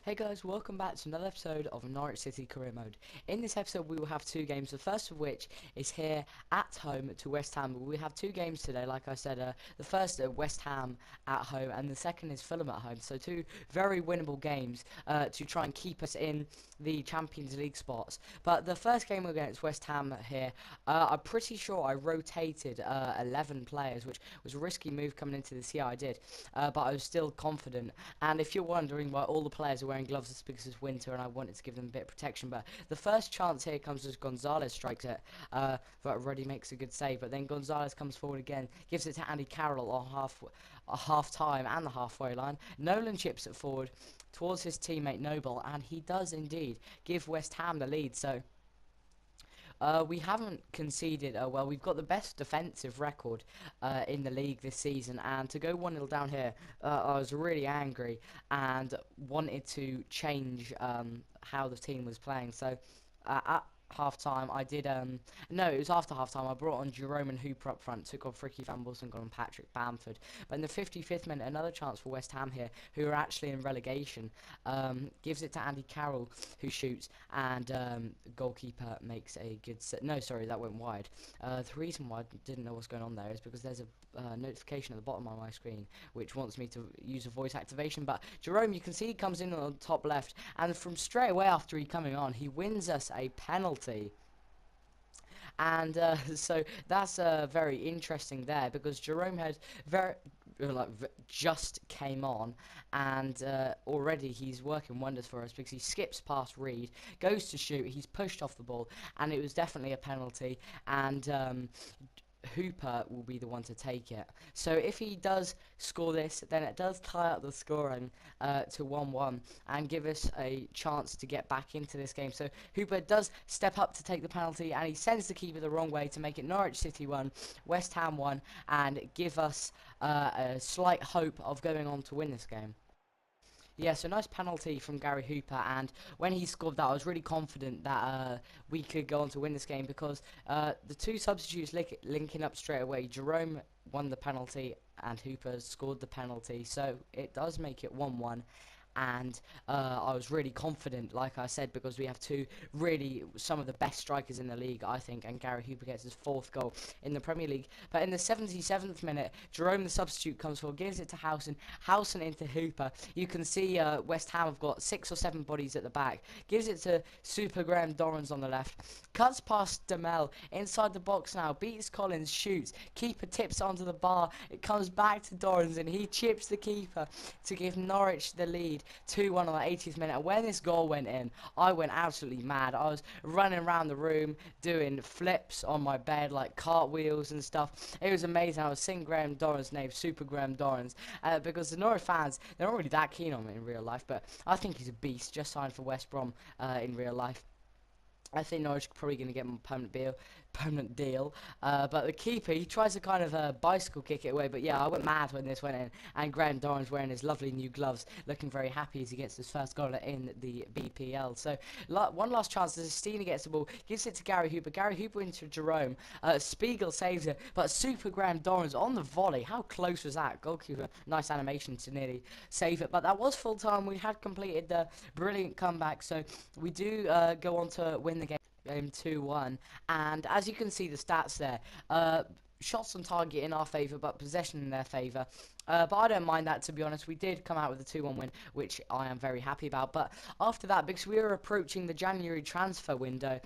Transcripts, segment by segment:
Hey guys, welcome back to another episode of Norwich City Career Mode. In this episode we will have two games, the first of which is here at home to West Ham. We have two games today, like I said, the first West Ham at home and the second is Fulham at home. So two very winnable games to try and keep us in the Champions League spots. But the first game against West Ham here, I'm pretty sure I rotated 11 players, which was a risky move coming into this year, I did, but I was still confident. And if you're wondering why all the players are wearing gloves, it's because it's winter and I wanted to give them a bit of protection. But the first chance here comes as Gonzalez strikes it, but Ruddy makes a good save. But then Gonzalez comes forward again, gives it to Andy Carroll on half time and the halfway line. Nolan chips it forward towards his teammate Noble, and he does indeed give West Ham the lead. So we haven't conceded, well, we've got the best defensive record in the league this season, and to go 1-0 down here, I was really angry and wanted to change how the team was playing. So at half-time, I did, no, it was after half-time, I brought on Jerome and Hooper up front, took off Ricky Van Wilson, got on Patrick Bamford. But in the 55th minute, another chance for West Ham here, who are actually in relegation, gives it to Andy Carroll, who shoots, and the goalkeeper makes a good no, sorry, that went wide. The reason why I didn't know what's going on there is because there's a notification at the bottom of my screen which wants me to use a voice activation. But Jerome, you can see he comes in on the top left, and from straight away after he coming on, he wins us a penalty. And so that's very interesting there, because Jerome had just came on, and already he's working wonders for us, because he skips past Reed, goes to shoot, he's pushed off the ball, and it was definitely a penalty, and Hooper will be the one to take it. So if he does score this, then it does tie up the scoring to 1-1 and give us a chance to get back into this game. So Hooper does step up to take the penalty, and he sends the keeper the wrong way to make it Norwich City 1, West Ham 1, and give us a slight hope of going on to win this game. Yeah, so nice penalty from Gary Hooper, and when he scored that, I was really confident that we could go on to win this game, because the two substitutes linking up straight away. Jerome won the penalty and Hooper scored the penalty, so it does make it 1-1. And I was really confident, like I said, because we have some of the best strikers in the league, I think, and Gary Hooper gets his 4th goal in the Premier League. But in the 77th minute, Jerome, the substitute, comes forward, gives it to Howson into Hooper. You can see West Ham have got 6 or 7 bodies at the back, gives it to Super Graham Dorrans on the left, cuts past Demel, inside the box now, beats Collins, shoots, keeper tips onto the bar, it comes back to Dorrans, and he chips the keeper to give Norwich the lead 2-1 on the 80th minute. And when this goal went in, I went absolutely mad. I was running around the room doing flips on my bed, like cartwheels and stuff. It was amazing. I was singing Graham Dorrans' name, Super Graham Dorrans, because the Norwich fans, they're not really that keen on me in real life, but I think he's a beast. Just signed for West Brom in real life. I think Norwich are probably going to get him a permanent deal. But the keeper, he tries to kind of bicycle kick it away. But yeah, I went mad when this went in. And Graham Dorrans wearing his lovely new gloves, looking very happy as he gets his first goal in the BPL. So one last chance as Stina gets the ball, gives it to Gary Hooper. Gary Hooper into Jerome. Spiegel saves it, but Super Graham Dorrans on the volley. How close was that? Goalkeeper, nice animation to nearly save it. But that was full time. We had completed the brilliant comeback. So we do go on to win the game 2-1, and as you can see the stats there, shots on target in our favour, but possession in their favour. But I don't mind that, to be honest. We did come out with a 2-1 win, which I am very happy about. But after that, because we are approaching the January transfer window,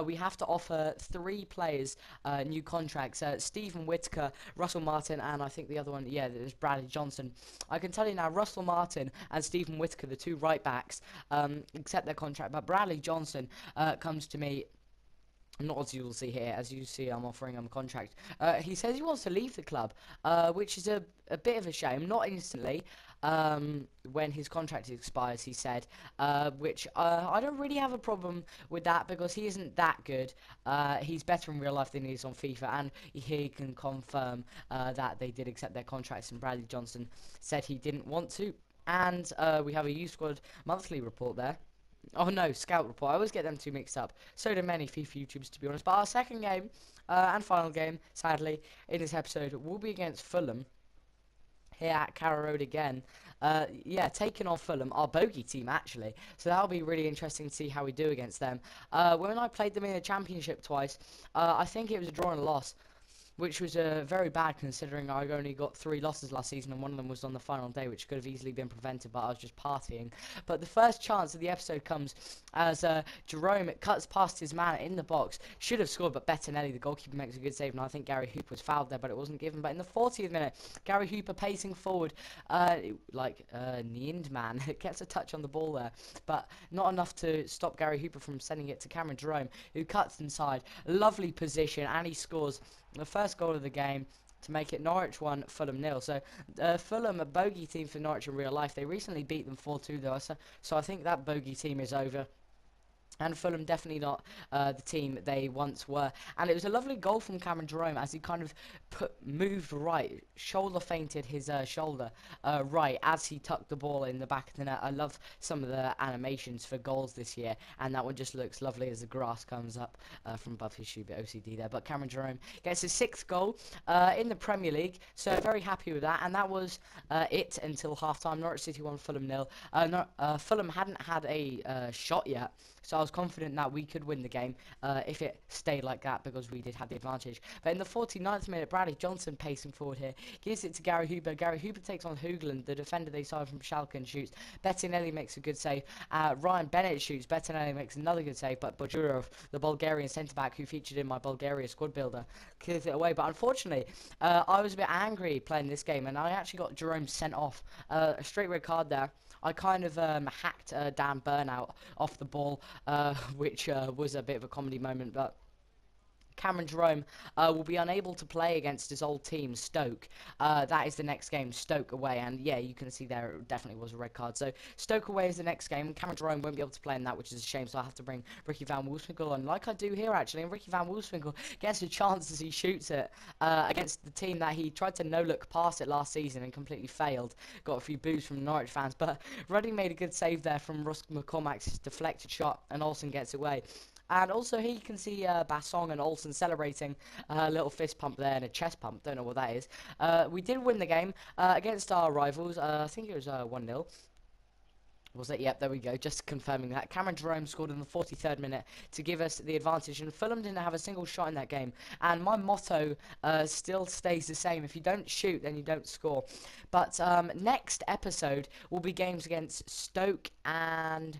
we have to offer 3 players new contracts. Stephen Whittaker, Russell Martin, and I think the other one, yeah, there's Bradley Johnson. I can tell you now, Russell Martin and Stephen Whittaker, the 2 right backs, accept their contract. But Bradley Johnson comes to me. Not as you will see here. As you see, I'm offering him a contract. He says he wants to leave the club, which is a bit of a shame. Not instantly, when his contract expires, he said, which I don't really have a problem with that, because he isn't that good. He's better in real life than he is on FIFA, and he can confirm that they did accept their contracts, and Bradley Johnson said he didn't want to. And we have a U Squad monthly report there. Oh no, Scout Report. I always get them two mixed up. So do many FIFA YouTubers, to be honest. But our second game and final game, sadly, in this episode will be against Fulham here at Carrow Road again. Yeah, taking on Fulham, our bogey team actually. So that'll be really interesting to see how we do against them. When I played them in the Championship twice, I think it was a draw and a loss, which was very bad considering I only got 3 losses last season, and one of them was on the final day, which could have easily been prevented, but I was just partying. But the first chance of the episode comes as Jerome cuts past his man in the box, should have scored, but Bettinelli, the goalkeeper, makes a good save, and I think Gary Hooper was fouled there, but it wasn't given. But in the 40th minute, Gary Hooper pacing forward, Niend man, gets a touch on the ball there, but not enough to stop Gary Hooper from sending it to Cameron Jerome, who cuts inside. Lovely position, and he scores the first goal of the game to make it Norwich 1, Fulham 0. So Fulham, a bogey team for Norwich in real life. They recently beat them 4-2 though, so I think that bogey team is over. And Fulham definitely not the team they once were. And it was a lovely goal from Cameron Jerome as he kind of moved right, shoulder feinted his shoulder right as he tucked the ball in the back of the net. I love some of the animations for goals this year, and that one just looks lovely as the grass comes up from above his shoe, bit OCD there. But Cameron Jerome gets his 6th goal in the Premier League, so very happy with that. And that was it until half-time. Norwich City 1, Fulham 0. Fulham hadn't had a shot yet, so I was confident that we could win the game if it stayed like that, because we did have the advantage. But in the 49th minute, Bradley Johnson pacing forward here, gives it to Gary Hooper. Gary Hooper takes on Hoogland, the defender they signed from Schalke, and shoots. Bettinelli makes a good save. Ryan Bennett shoots. Bettinelli makes another good save, but Bajurov, the Bulgarian centre-back who featured in my Bulgaria squad builder, clears it away. But unfortunately, I was a bit angry playing this game, and I actually got Jerome sent off. A straight red card there. I kind of hacked Dan Burnout off the ball, which was a bit of a comedy moment, but Cameron Jerome will be unable to play against his old team, Stoke. That is the next game, Stoke away, and yeah, you can see there it definitely was a red card. So Stoke away is the next game. Cameron Jerome won't be able to play in that, which is a shame, so I have to bring Ricky Van Wolfswinkel on, like I do here actually, and Ricky Van Wolfswinkel gets a chance as he shoots it against the team that he tried to no-look past it last season and completely failed. Got a few boos from Norwich fans, but Ruddy made a good save there from Rusk McCormack's deflected shot, and Olsen gets away. And also here you can see Bassong and Olsen celebrating a little fist pump there and a chest pump. Don't know what that is. We did win the game against our rivals. I think it was 1-0. Was it? Yep, there we go. Just confirming that. Cameron Jerome scored in the 43rd minute to give us the advantage. And Fulham didn't have a single shot in that game. And my motto still stays the same. If you don't shoot, then you don't score. But next episode will be games against Stoke and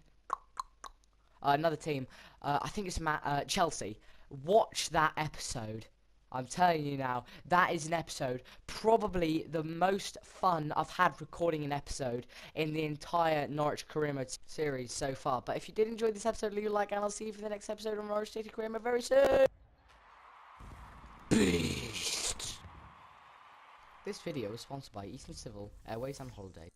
another team. I think it's Chelsea. Watch that episode. I'm telling you now, that is an episode, probably the most fun I've had recording an episode in the entire Norwich Career Mode series so far. But if you did enjoy this episode, leave a like, and I'll see you for the next episode of Norwich City Career Mode very soon. Beast. This video is sponsored by Eastern Civil Airways and Holidays.